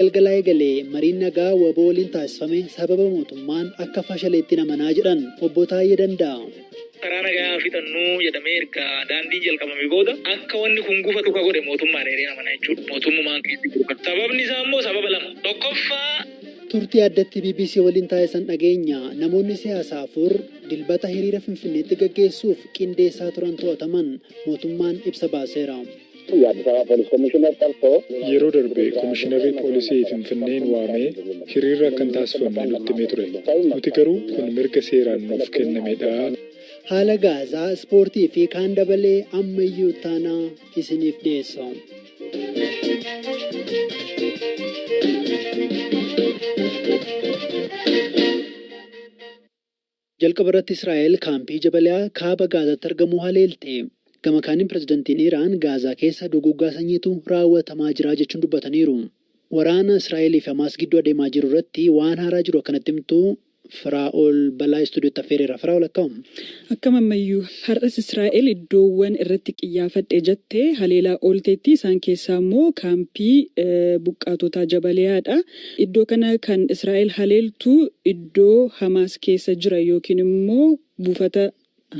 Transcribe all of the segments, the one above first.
Galgala eegalee mariin nagaa waboo waliin taasifame sababa mootummaan akka fashaleetti namanaa jedhan obbo Taayyee Danda'a. Karaa nagaa fixannuu jedhamee erga daandii jalqabame booda akka wanni kun gufatu ka godhe mootummaan dheeree namanaa jechuudha. Mootummaan keessatti gurgurata. Sababni isaa immoo sababa lama. Tokkoffaa Turtii addatti BBC waliin taasisan dhageenya namoonni siyaasaa afur dilbata hiriira Finfinneetti gaggeessuuf qindeessaa turan to'ataman mootummaan ibsa baaseera. Yeroo darbe komishinarri poolisii Finfinneen waamee hiriirri akka hin taasifamne nutti himee ture. Nuti garuu kun mirga seeraan nuuf kennamedha. Haala Gaazaa, ispoortii fi kaan dabalee ammayyuu taanaa isiniif dhiyeessa. Jalqaba irratti Israa'el kaampii Jabaliyaa kaaba Gaazaatti argamu haleelte. Gama kaaniin pirezidantiin Iraan Gaazaa keessa duguggaa sanyiitu raawwatamaa jira jechuun dubbataniiru. Waraana Israa'elii fi Hamaas gidduu adeemaa jiru irratti waan haaraa jiru akkanatti himtu Firaa'ol Balaa istuudiyootti affeereera. Firaa'ol akkam? Akkam ammayyuu har'as Israa'el iddoowwan irratti xiyyeeffadhe jettee haleelaa oolteetti isaan keessaa immoo kaampii buqqaatotaa Jabaliyaadha. Iddoo kana kan Israa'el haleeltu iddoo Hamaas keessa jira yookiin immoo buufata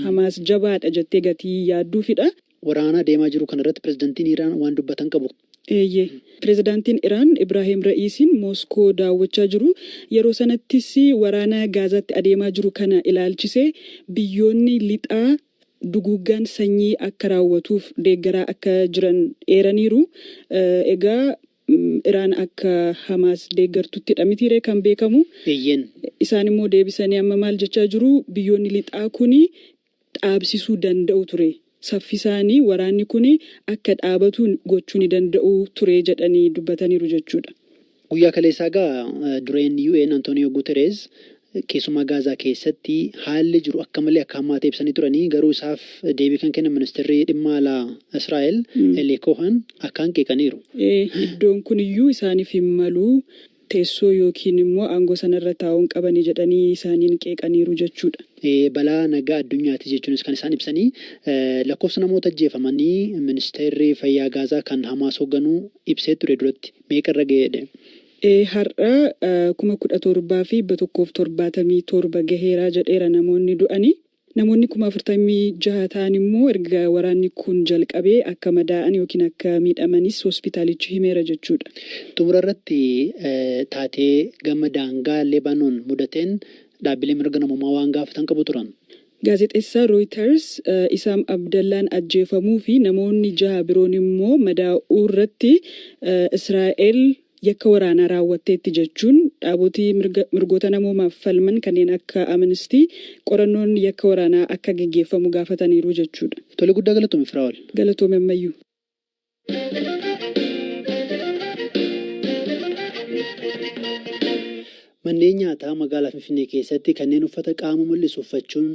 Hamaas jabaadha jettee gatii yaadduufidha. Waraana adeemaa jiru kanarratti pirezidantiin Iraan waan dubbatan qabu. Eeyyee. Pirezidaantiin Iraan Ibraahim Ra'iisiin Mooskoo daawwachaa jiru. Yeroo sanattis waraana Gaazaatti adeemaa jiru kana ilaalchisee biyyoonni lixaa duguggaan sanyii akka raawwatuuf deeggaraa akka jiran eeraniiru. Egaa Iraan akka Hamaas deeggartuttidha mitiiree kan beekamu. Eeyyeen. Isaan immoo deebisanii amma maal jechaa jiru biyyoonni lixaa kuni dhaabsisuu danda'u ture. Saffisaanii waraanni kun akka dhaabatu gochuu ni danda'u ture jedhanii dubbataniiru jechuudha. Guyyaa kaleessaa egaa dureen UN Antooniyoo Guuterees keessumaa Gaazaa keessatti haalli jiru akka malee akka hammaatee ibsanii turanii garuu isaaf deebii kan kennan ministeerri dhimma alaa Israa'el Eli Cohen akkaan qeeqaniiru. Iddoon kun iyyuu isaaniif hin malu teessoo yookiin immoo aangoo sanarra taa'uun qabanii jedhanii isaaniin qeeqaniiru jechuudha. Balaa nagaa addunyaati jechuunis kan isaan ibsanii lakkoofsa namoota ajjeefamanii ministeerri fayyaa Gaazaa kan Hamaas hoogganuu ibsee ture duratti meeqarra ga'eedha? Har'a 17,177 gaheeraa jedheera namoonni du'anii. Namoonni 46,000 ta'an immoo erga waraanni kun jalqabee akka madaa'an yookiin akka miidhamanis hospitaalichi himeera jechuudha. Xumura irratti taatee gama daangaa Lebaanoon mudateen dhaabbilee mirga namummaa waan gaafatan qabu turan. Gaazexeessaa Reuters Isaam Abdallaan ajjeefamuu fi namoonni 6 biroon immoo madaa'uu irratti Israa'el yakka waraanaa raawwatteetti jechuun dhaabotii mirgoota namoomaaf falman kanneen akka Amnesty qorannoon yakka waraanaa akka gaggeeffamu gaafataniiru jechuudha. Tole guddaa galatoome Firaa'ol. Galatoome ammayyuu. Manneen nyaataa magaalaa Finfinnee keessatti kanneen uffata qaama mul'isu uffachuun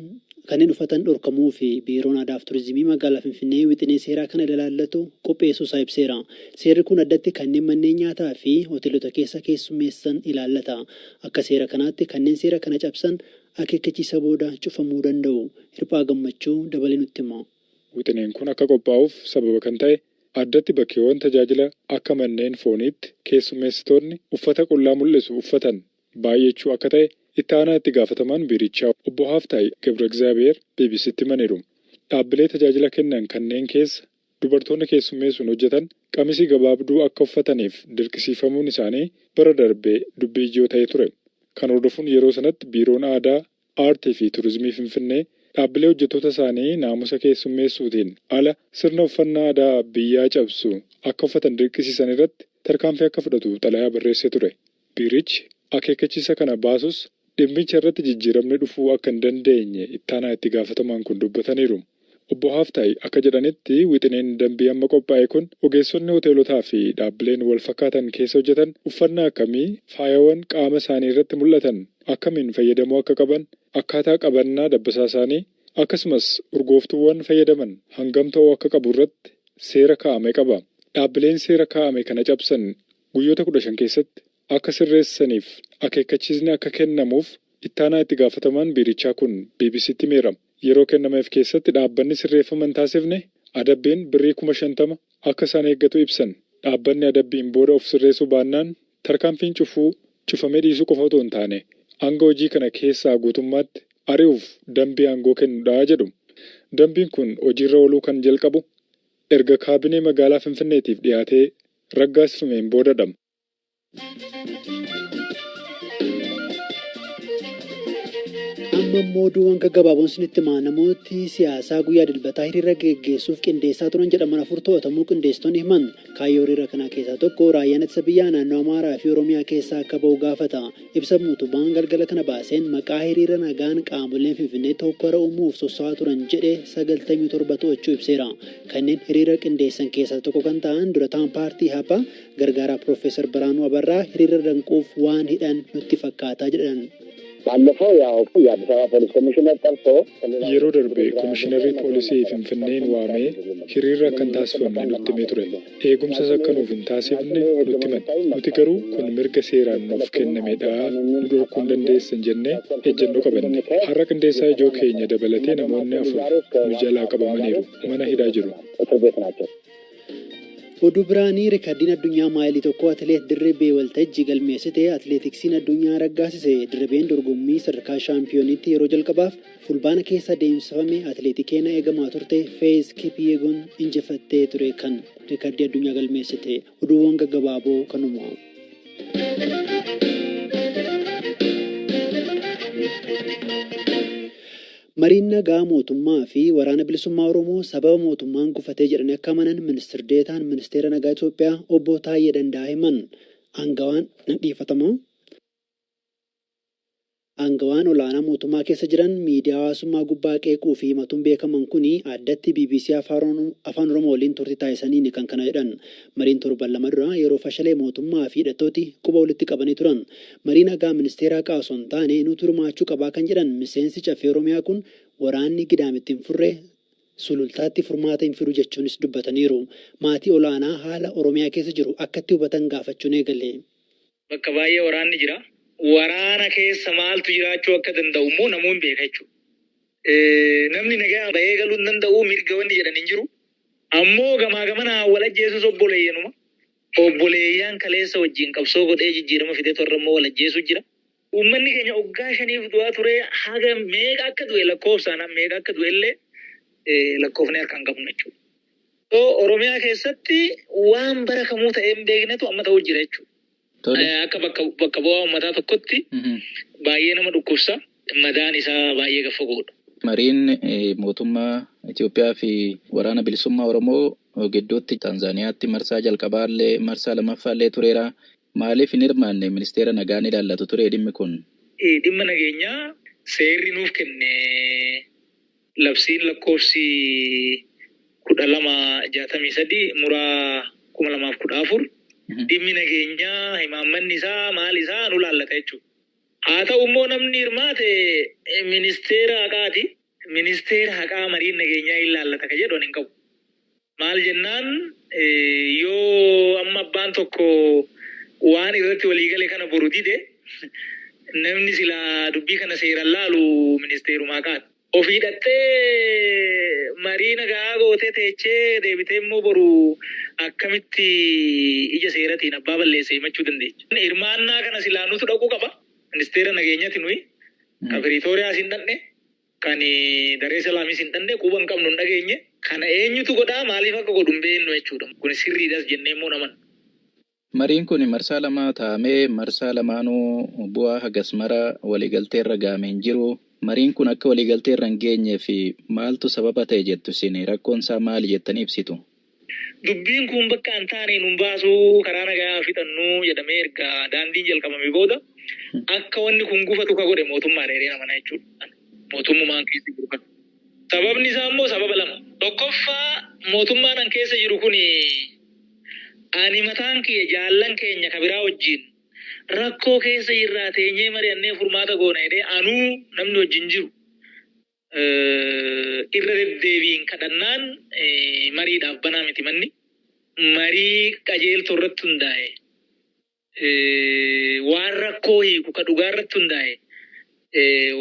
kanneen uffatan dhorkamuu fi biiroon aadaa fi turizimii magaalaa Finfinnee wixinee seeraa kana ilaallatu qopheessuu isaa ibseera. Seerri kun addatti kanneen manneen nyaataa fi hoteelota keessa keessummeessan ilaallata. Akka seera kanaatti kanneen seera kana cabsan akeekkachiisa booda cufamuu danda'u. Hirphaa Gammachuu dabalee nutti hima. Wixineen kun akka qophaa'uuf sababa kan ta'e addatti bakkeewwan tajaajila akka manneen fooniitti keessummeessitoonni uffata qullaa mul'isu uffatan baay'achuu akka ta'e itti aanaa itti gaafatamaan biirichaa obbo Haaftaay Gebra Egzaabeer BBC'tti himaniiru. Dhaabbilee tajaajila kennan kanneen keessa dubartoonni keessummeessuun hojjetan qamisii gabaabduu akka uffataniif dirqisiifamuun isaanii bara darbee dubbii ijoo ta'ee ture. Kan hordofuun yeroo sanatti biiroon aadaa, aartii fi turizimii Finfinnee dhaabbilee hojjettoota isaanii naamusa keessummeessuutiin ala sirna uffannaa aadaa biyyaa cabsu akka uffatan dirqisiisan irratti tarkaanfii akka fudhatu xalayaa barreessee ture. Biirichi akeekkachiisa kana baasus dhimmicha irratti jijjiiramni dhufuu akka hin dandeenye itti aanaa itti gaafatamaan kun dubbataniiru. Obbo Haaftaay akka jedhanitti wixineen dambii amma qophaa'e kun ogeessonni hoteelotaa fi dhaabbileen wal fakkaatan keessa hojjetan uffannaa akkamii faayawwan qaama isaanii irratti mul'atan akkamiin fayyadamuu akka qaban akkaataa qabannaa dabbasaa isaanii akkasumas urgooftuuwwan fayyadaman hangam ta'uu akka qabu irratti seera kaa'ame qaba. Dhaabbileen seera kaa'ame kana cabsan guyyoota 15 keessatti akka sirreessaniif akeekkachiisni akka kennamuuf itti aanaa itti gaafatamaan biirichaa kun BBC'tti himeera. Yeroo kennameef keessatti dhaabbanni sirreeffama hin taasifne adabbiin birrii 50,000 akka isaan eeggatu ibsan. Dhaabbanni adabbiin booda of sirreessuu baannaan tarkaanfiin cufamee dhiisuu qofa otoo hin taane aangoo hojii kana keessaa guutummaatti ari'uuf dambii aangoo kennuudhaa jedhu. Dambiin kun hojiirra ooluu kan jalqabu erga kaabinee magaalaa Finfinneetiif dhiyaatee raggaasifameen boodadha. Amma immoo oduuwwan gaggabaaboon isinitti himaa namooti siyaasaa guyyaa dilbataa hiriira geggeessuuf qindeessaa turan jedhaman 4 to'atamuu qindeessitoonni himan. Kaayyoo hiriira kanaa keessaa tokko raayyaan ittisa biyyaa naannoo Amaaraa fi Oromiyaa keessaa akka ba'u gaafata. Ibsa mootummaan galgala kana baaseen maqaa hiriira nagaan qaamoleen Finfinnee hokkora uumuuf sossa'aa turan jedhee 97 to'achuu ibseera. Kanneen hiriira qindeessan keessaa tokko kan ta'an durataan paartii Hapa gargaaraa Piroofeesar Biraanuu Abarraa hiriira danquuf waan hidhan nutti fakkaataa jedhan. ባለፈው ያው የአዲስ አበባ ፖሊስ ኮሚሽነር ጠርቶ yeroo darbe komishinarri poolisii Finfinneen waamee hiriira kan taasifamne nutti himee ture. Eegumsas akka nuuf hin taasifne nutti himan. Nuti garuu kun mirga seeraan nuuf kennamedha nu dhorkuu hin dandeessan jennee ejjennoo qabanne. Har'a qindeessaa ijoo keenya dabalatee namoonni 4 nu jalaa qabamaniiru mana hidhaa jiru. Oduu biraanii riikardiin addunyaa maayilii tokko atileet Dirribee waltajjii galmeessite atileetiksiin addunyaa raggaasise. Dirribeen dorgommii sadarkaa shaampiyooniitti yeroo jalqabaaf fulbaana keessa deemsifame atileetii keenya eegamaa turte Feez Kipyeegon injifattee ture kan riikardii addunyaa galmeessite. Oduuwwan gaggabaaboo kanuma. Mariin nagaa mootummaa fi waraana bilisummaa Oromoo sababa mootummaan gufatee jedhanii akka amanan ministeerri deetaan ministeera nagaa Itoophiyaa obbo Taayyee Danda'a himan. Aangawaan olaanaa mootummaa keessa jiran miidiyaa hawaasummaa gubbaa qeequu fi himatuun beekaman kuni addatti BBC afaan Oromoo waliin turtii taasisaniin kan kana jedhan. Mariin torban 2 dura yeroo fashalee mootummaa fi hidhattooti quba walitti qabanii turan. Marii nagaa ministeeraa qaasoo hin taane nuti hirmaachuu qabaa kan jedhan miseensi caffee Oromiyaa kun waraanni gidaamitti hin furre sulultaatti furmaata hin fidu jechuunis dubbataniiru. Maatii olaanaa haala Oromiyaa keessa jiru akkatti hubatan gaafachuun eegale. Bakka baay'ee waraanni jira. Waraana keessa maaltu jiraachuu akka danda'u immoo namoonni beeka jechuudha. Namni nagaa bahee galuu hin danda'u mirga wanni jedhan hin jiru. Ammoo gamaa gamanaa wal ajjeesus obboleeyyanuma. Obboleeyyan kaleessa wajjin qabsoo godhee jijjiirama fidee torra immoo wal ajjeesus jira. Uummanni keenya waggaa 5 du'aa ture haga meeqa akka du'e lakkoofsaan meeqa akka du'e illee lakkoofnee harkaan qabnu jechuudha. Oromiyaa keessatti waan bara kamuu ta'ee hin beeknetu amma ta'uu jira jechuudha. Akka bakka bu'aa uummataa tokkotti baay'ee nama dhukkubsa. Madaan isaa baay'ee gaffa godha. Mariin mootummaa Itoophiyaa fi waraana bilisummaa Oromoo gidduutti Taanzaaniyaatti marsaa jalqabaallee marsaa lammaffaallee tureera. Maaliif hin hirmaanne ministeera nagaan ilaallatu ture dhimmi kun? Dhimma nageenyaa seerri nuuf kenne labsiin lakkoofsi 1263 muraa 2014 dhimmi nageenyaa himaammanni isaa maal isaa nu laallata jechuudha. Haa ta'u immoo namni hirmaate ministeera haqaati. Ministeera haqaa mariin nageenyaa hin laallata ka jedhu hin qabu. Maal jennaan yoo amma abbaan tokko waan irratti waliigale kana boru dide namni silaa dubbii kana seeran laalu ministeeruma haqaati. Ofii hidhattee marii nagaa gootee teechee deebitee immoo boru akkamitti ija seeratiin abbaa balleessee himachuu dandeecha. Hirmaannaa kana silaa nutu dhaquu qaba. Ministeera nageenyaati nuyi. Kan Piriitooriyaas hin dhanne. Kan Daree Salaamis hin dhanne quba hin qabnu hin dhageenye. Kana eenyutu godhaa maaliif akka godhu hin beeknu jechuudha. Kun sirriidhas jennee immoo naman. Mariin kun marsaa lama taa'amee marsaa lamaanuu bu'aa hagas mara waliigaltee irra gaamee hin jiru. Mariin kun akka waliigaltee irra hin geenyee fi maaltu sababa ta'e jettu isin rakkoon isaa maali jettanii ibsitu? Dubbiin kun bakka hin taane nun baasuu karaa nagaa fixannuu jedhamee erga daandiin jalqabame booda akka wanni kun gufatu ka godhe mootummaa dheeree namana jechuudha. Mootummaan keessa jiru kana. Sababni isaa immoo sababa 2. Tokkoffaa mootummaan an keessa jiru kun ani mataan kiyya jaallan keenya kabiraa wajjin rakkoo keessa jirraa teenyee mari'annee furmaata goona jedhee anuu namni wajjin jiru irra deddeebiin kadhannaan mariidhaaf banaa miti manni marii qajeeltoo irratti hundaa'e waan rakkoo hiiku ka dhugaa irratti hundaa'e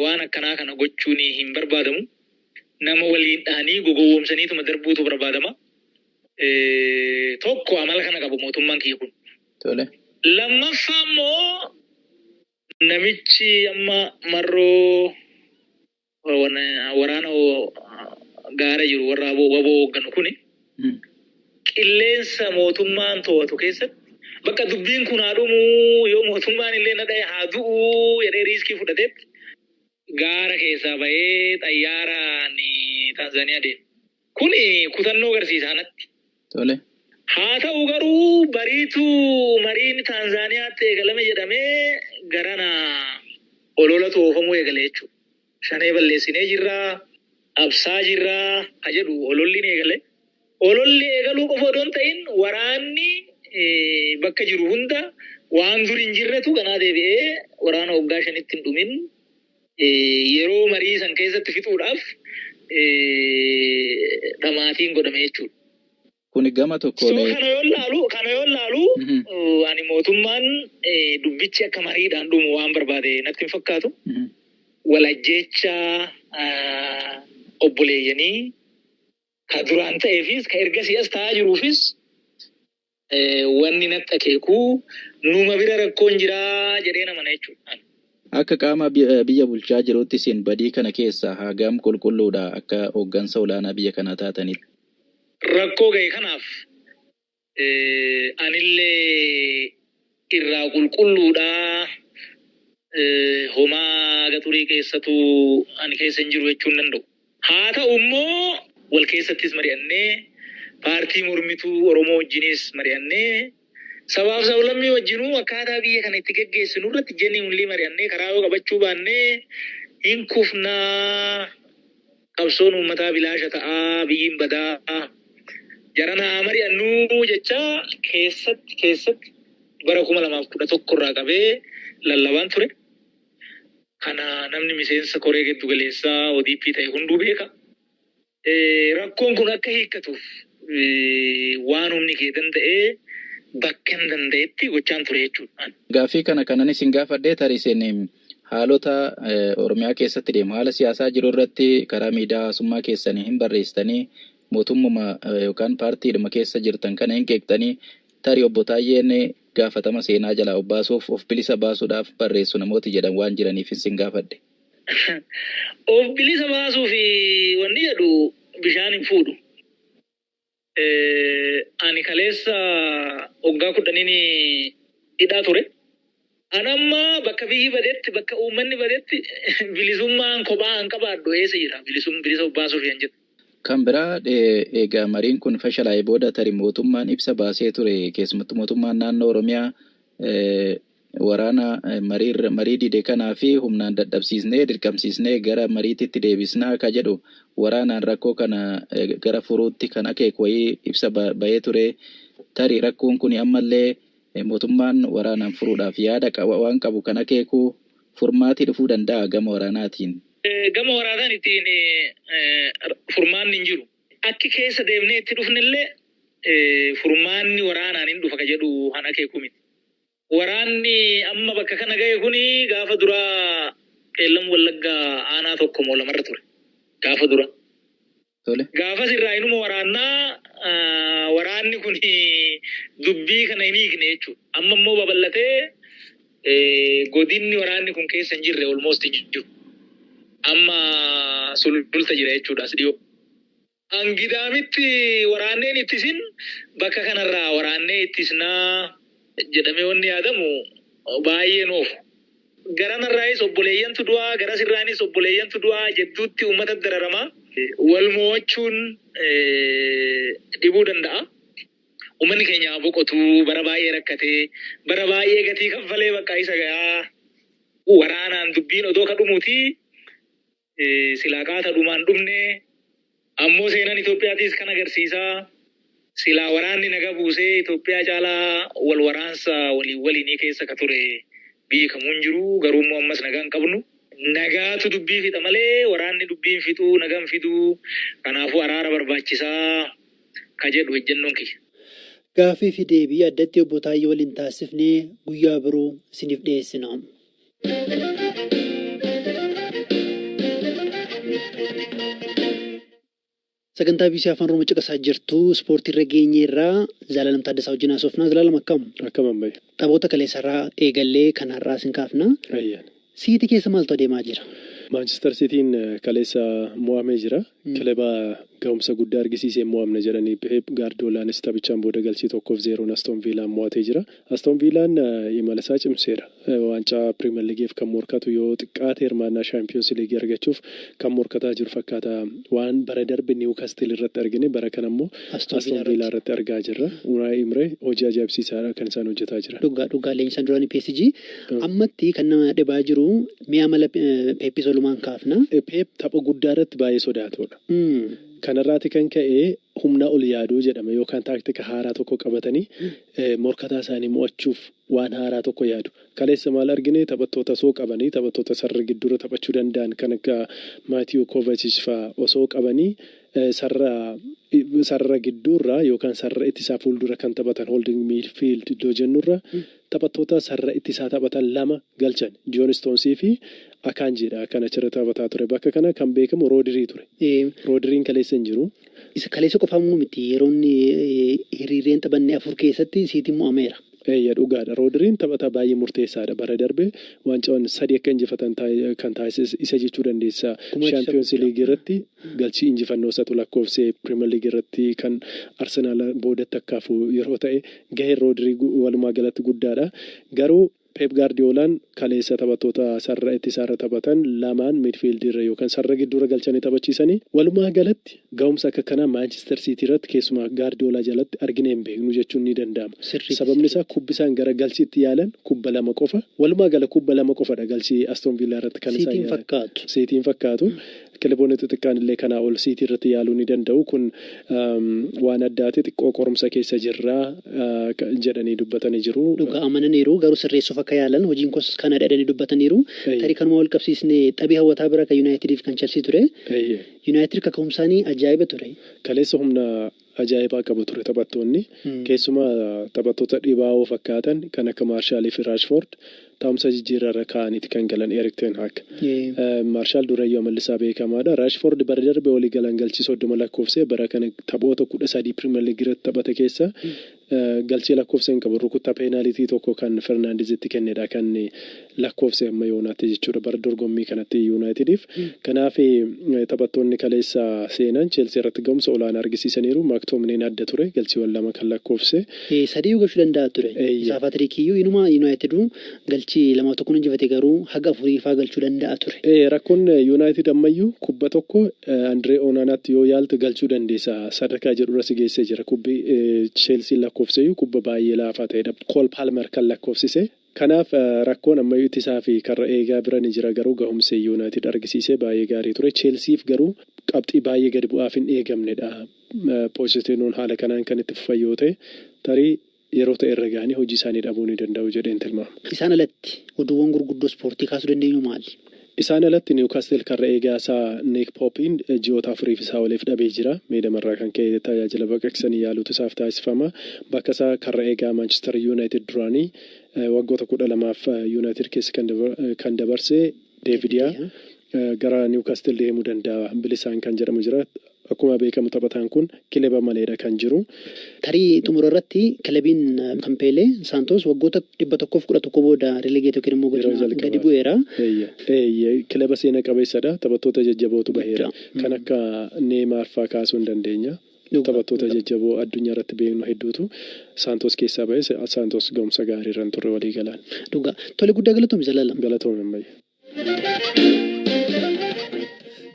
waan akkanaa kana gochuun hin barbaadamu. Nama waliin dhahanii gogowwomsaniituma darbuutu barbaadama. Tokko amala kana qabu mootummaan kiyya kun. Tole. Lammaffaa immoo namichi amma marroo waraana gaara jiru warra waboo hoogganu kuni qilleensa mootummaan to'atu keessatti bakka dubbiin kun haa dhumu yoo mootummaan illee na dha'e haa du'u jedhee riiskii fudhatetti gaara keessaa bahee xayyaaraan Taanzaaniyaa deema. Kuni kutannoo agarsiisa natti. Tole. Haa ta'u garuu bariituu mariin Taanzaaniyaatti eegalame jedhamee garana olola toofamuu eegale jechuudha. Shanee balleessinee jirraa, absaa jirraa ha jedhu ololli ni eegale. Ololli eegaluu qofa odoo hin ta'in waraanni bakka jiru hunda waan dur hin jirretu kanaa deebi'ee waraana waggaa 5 hin dhumin yeroo marii san keessatti fixuudhaaf dhamaatiin godhame jechuudha. Kuni gama tokkoon. Kana yoo laalu ani mootummaan dubbichi akka mariidhaan dhumu waan barbaade natti hin fakkaatu. Walajjecha obboleeyyanii ka duraan ta'eefis ka ergasii as ta'aa jiruufis wanni natti akeeku numa bira rakkoon jiraa jedhee namana jechuudha. Akka qaama biyya bulchaa jirutti isin badii kana keessa hagam qulqulluudha akka hooggansa olaanaa biyya kanaa taataniif. Rakkoo ga'e kanaaf anillee irraa qulqulluudha. Homaa gaturii keessatu ani keessa hin jiru jechuun danda'u. Haa ta'u immoo wal keessattis mari'annee paartii mormituu Oromoo wajjinis mari'annee sabaaf sablammii wajjinuu akkaataa biyya kana itti geggeessinu irratti jennee hunlii mari'annee karaa yoo qabachuu baannee hin kufnaa qabsoon uummataa bilaasha ta'aa biyyiin badaa jaranaa mari'annuu jecha keessatti bara 2011 irraa qabee lallabaan ture. Kana namni miseensa koree giddu galeessaa ODP ta'e hunduu beeka. Rakkoon kun akka hiikkatuuf waan humni kee danda'ee bakka hin danda'etti gochaan ture jechuudha. Gaaffii kana isin gaafadhee tarii isin haalota Oromiyaa keessatti deemu haala siyaasaa jiru irratti karaa miidiyaa hawaasummaa keessanii hin barreessitanii mootummuma yookaan paartiidhuma keessa jirtan kana hin qeeqxanii tarii obbo Taayyeen gaafatama seenaa jalaa obbaasuuf of bilisa baasuudhaaf barreessu namooti jedhan waan jiraniif isin gaafadhe. Of bilisa baasuuf wanni jedhu bishaan hin fuudhu. Ani kaleessa waggaa 10 hidhaa ture. Anamma bakka biyyi badetti bakka uummanni badetti bilisummaan kophaa hin qabaadhu eessa jira bilisa obbaasuuf yan jedhu. Kan biraa egaa mariin kun fashalaa'ee booda tarii mootummaan ibsa baasee ture keessumattuu mootummaan naannoo Oromiyaa waraana marii dide kanaa fi humnaan dadhabsiisnee dirqamsiisnee gara mariititti deebisnaa ka jedhu waraanaan rakkoo kana gara furuutti kan akeeku wayii ibsa bahee ture tarii rakkoon kun ammallee mootummaan waraanaan furuudhaaf yaada waan qabu kan akeeku furmaatii dhufuu danda'a gama waraanaatiin. Gama waraanaan ittiin furmaanni hin jiru. Akki keessa deemnee itti dhufnillee furmaanni waraanaan hin dhufa ka jedhu han akeeku miti. Waraanni amma bakka kana ga'e kuni gaafa duraa qeellam wallaggaa aanaa tokko moo lamarra ture. Gaafa dura. Gaafas irraa inuma waraanni kuni dubbii kana hin hiikne jechuudha. Amma immoo babal'atee godinni waraanni kun keessa hin jirre almost hin jiru. Amma sululta jira jechuudha as dhiyoo. Angidaamitti waraanneen ittisin bakka kanarraa waraannee ittisnaa jedhamee wanni yaadamu baay'een oofu. Garanarraayis obboleeyyantu du'aa garasirraanis obboleeyyantu du'aa jedduutti uummata dararamaa wal mo'achuun dhibuu danda'a. Uummanni keenya boqotuu bara baay'ee rakkatee bara baay'ee gatii kanfalee bakka isa gahaa waraanaan dubbiin odoo ka dhumuutii silaa qaata dhumaan dhumne ammoo seenaan Itoophiyaatis kan agarsiisaa silaa waraanni naga buusee Itoophiyaa caalaa wal waraansa waliinii keessa ka ture biyyi kamuu hin jiru garuu immoo ammas nagaa hin qabnu. Nagaatu dubbii fixa malee waraanni dubbiin fixuu nagaan fiduu kanaafuu araara barbaachisaa ka jedhu ejjennoon kiyya. Gaaffii fi deebii addatti obbo Taayyee waliin taasifnee guyyaa biroo isiniif dhiyeessina. Sagantaa BBC Afaan Oromoo caqasaa jirtu ispoortii irra geenyeerraa Zalaalam Taaddasaa wajjin haasofnaa. Zalaalam akkam? Akkaman bahe. Taphoota kaleessarraa eegallee kan har'aa sin kaafna. Ayyaan. Siiti keessa maaltu adeemaa jira? Manchester Cityin kaleessa mo'amee jira. Kilaba ga'umsa guddaa argisiisee mo'amne jedhanii Pep Guardiolaanis taphichaan booda galchii 1-0 Aston Villaan mo'atee jira. Aston Villaan imala isaa cimseera. Waancaa Premier Leagueef kan morkatu yoo xiqqaate hirmaannaa Champions League argachuuf kan morkataa jiru fakkaata. Waan bara darbe Newcastle irratti argine bara kana immoo Aston Villa irratti argaa jirra. Unai Emery hojii ajaa'ibsiisaadha kan isaan hojjetaa jiran. Dhugaa leenjisaan duraanii PSG ammatti kan nama dhibaa jiru mi'a mala Pep solumaan kaafna. Pep tapha guddaa irratti baay'ee sodaatudha. Kanarraati kan ka'e humna ol yaaduu jedhama yookaan taaktika haaraa tokko qabatanii morkataa isaanii mo'achuuf waan haaraa tokko yaadu. Kaleessa maal argine taphattoota osoo qabanii taphattoota sarara gidduura taphachuu danda'an kan akka Maatiyoo Kovacic fa'aa osoo qabanii sarara gidduurraa yookaan sarara ittisaa fuuldura kan taphatan holding midfield iddoo jennurra taphattoota sarara ittisaa taphatan 2 galchan. John Stonesii fi Akanjiidha kan achirra taphataa ture. Bakka kana kan beekamu Roodirii ture. Roodiriin kaleessa hin jiru. Isa kaleessa qofaamuu miti yeroo inni hiriireen taphanne 4 keessatti Siitiin mo'ameera. Dhugaadha. Roodiriin taphataa baay'ee murteessaadha. Bara darbe waancaan 3 akka injifatan kan taasises isa jechuu dandeessa. Champions League irratti galchii injifannoo isatu lakkoofsee Premier League irratti kan Arsenaal boodatti akkaafu yeroo ta'e gaheen Roodirii walumaa galatti guddaadha. Garuu Pep Guardiolaan kaleessa taphattoota sarara ittisaarra taphatan 2 midfieldirra yookaan sarara gidduura galchanii taphachiisanii walumaa galatti ga'umsa akka kanaa Manchester City irratti keessumaa Guardiolaa jalatti argine hin beeknu jechuun ni danda'ama. Sababni isaa kubbisaan gara galchiitti yaalan kubba 2 qofa. Walumaa gala kubba 2 qofadha galchii Aston Villa irratti kan isaan yaalan. Siitiin fakkaatu. Kilaboonni xixiqqaan illee kanaa ol City irratti yaaluu ni danda'u. Kun waan addaati xiqqoo qorumsa keessa jirraa jedhanii dubbatanii jiru. Dhugaa amananiiru garuu sirreessuuf akka yaalan hojiin kos kana dhadhanii dubbataniiru. Tarii kanuma wal qabsiisnee taphii hawwataa bira kan Yuunaayitediif kan Chelsea ture. Yuunaayitid kaka'umsaanii ajaa'iba ture. Kaleessa humna ajaa'ibaa qabu ture taphattoonni. Keessumaa taphattoota dhibaa'oo fakkaatan kan akka Maarshaal fi Raashford taa'umsa jijjiirraa kaa'aniiti kan galan Erik ten Hag. Maarshaal durayyoo amallisaa beekamaadha. Raashford bara darbe walii galan galchii 30 lakkoofsee bara kana taphoota 13 Premier League irratti taphate keessa galchii lakkoofsee hin qabu. Rukuttaa peenaalitii tokko kan Fernandezitti kennedha kan lakkoofsee amma yoonaatti jechuudha bara dorgommii kanatti Yuunaayitediif. Kanaaf taphattoonni kaleessa seenan Chelsea irratti ga'umsa olaanaa argisiisaniiru. Maaktoomneen adda ture galchiiwwan 2 kan lakkoofse. 3 galchuu danda'a ture. Saafatiriikiyyuu inuma Yuunaayiteduu galchii 2-1 injifate garuu haga 4 fa'aa galchuu danda'a ture. Rakkoon Yuunaayitid ammayyuu kubba tokko Andree Onaanaatti yoo yaaltu galchuu dandeessa. Sadarkaa jedhurra si geessee jira. Kubbi Chelsea lakkoofseyyuu kubba baay'ee laafaa ta'edha. Cole Palmer kan lakkoofsise. Kanaaf rakkoon ammayyuu ittisaa fi karra eegaa bira ni jira garuu ga'umsa Yuunaayitid argisiisee baay'ee gaarii ture. Chelsiif garuu qabxii baay'ee gadi bu'aaf hin eegamnedha. Pochettinoon haala kanaan kan itti fufan yoo ta'e tarii yeroo ta'e irra ga'anii hojii isaanii dhabuu ni danda'u jedheen tilmaama. Isaan alatti oduuwwan gurguddoo ispoortii kaasuu dandeenyu maali? Isaan alatti Newcastle karra eegaa isaa Nick Popiin ji'oota 4 isaa oliif dhabee jira. Miidhamarraa kan ka'e tajaajila baqaqsanii yaaluutu isaaf taasifama. Bakka isaa karra eegaa Manchester United duraanii waggoota 12f United keessa kan dabarse Davidiyaa gara Newcastle deemuu danda'a bilisaan kan jedhamu jira. Akkuma beekamu taphataan kun kilaba maleedha kan jiru. Tarii xumura irratti kilabiin Kampeelee Saantos waggoota 111 booda relegeetii yookiin immoo gadi bu'eera. Kilaba seena qabeessadha. Taphattoota jajjabootu baheera. Kan akka Neymar fa'aa kaasuu hin dandeenya. Taphattoota jajjaboo addunyaa irratti beeknu hedduutu Saantos keessaa bahe. Saantos ga'umsa gaarii irraan turre walii galaan. Dhugaa. Tole guddaa galatoomi Zalaalam. Galatoomi ammayya.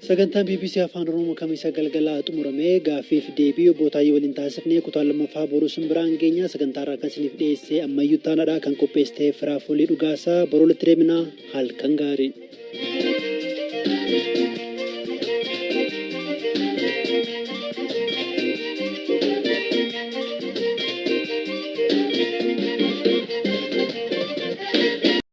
Sagantaan BBC Afaan Oromoo kamiisa galgalaa xumuramee gaaffiif deebii obbo Taayyee waliin taasifnee kutaa lammaffaa boruu simbiraan geenya sagantaarraa kan isiniif dhiyeessee ammayyuu taanaadha kan qopheessite Firaafolii Dhugaasaa Boroo Littireeminaa halkan gaarii.